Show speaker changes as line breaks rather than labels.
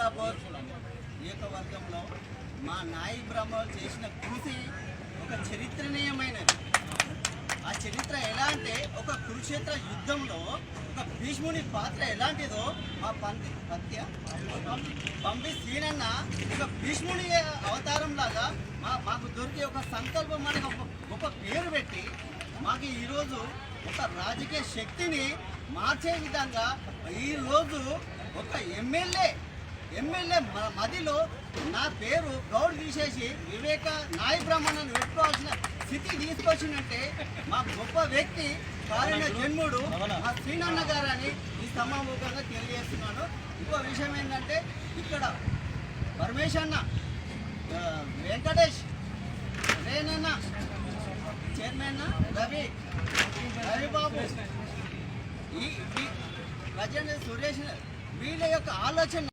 అమలాపూర్ నియోజకవర్గంలో మా నాయి బ్రహ్మలు చేసిన కృషి ఒక చరిత్రనీయమైనది. ఆ చరిత్ర ఎలా అంటే ఒక కురుక్షేత్ర యుద్ధంలో ఒక భీష్ముని పాత్ర ఎలాంటిదో మా పంపి శ్రీనన్న ఒక భీష్ముని అవతారం లాగా మాకు దొరికే ఒక సంకల్పం అనే ఒక గొప్ప పేరు పెట్టి మాకు ఈరోజు ఒక రాజకీయ శక్తిని మార్చే విధంగా ఈరోజు ఒక ఎమ్మెల్యే మదిలో నా పేరు గౌడ్ తీసేసి వివేక నాయి బ్రాహ్మణను పెట్టుకోవాల్సిన స్థితి తీసుకొచ్చిందంటే మా గొప్ప వ్యక్తి కారణ జన్ముడు మా శ్రీనన్న గారని ఈ సమాముఖంగా తెలియజేస్తున్నాను. ఇంకో విషయం ఏంటంటే ఇక్కడ పరమేశ్ అన్న, వెంకటేష్, రేనన్న, చైర్మన్ రవిబాబు, ఈ ప్రజెంట్ సురేష్ వీళ్ళ యొక్క ఆలోచన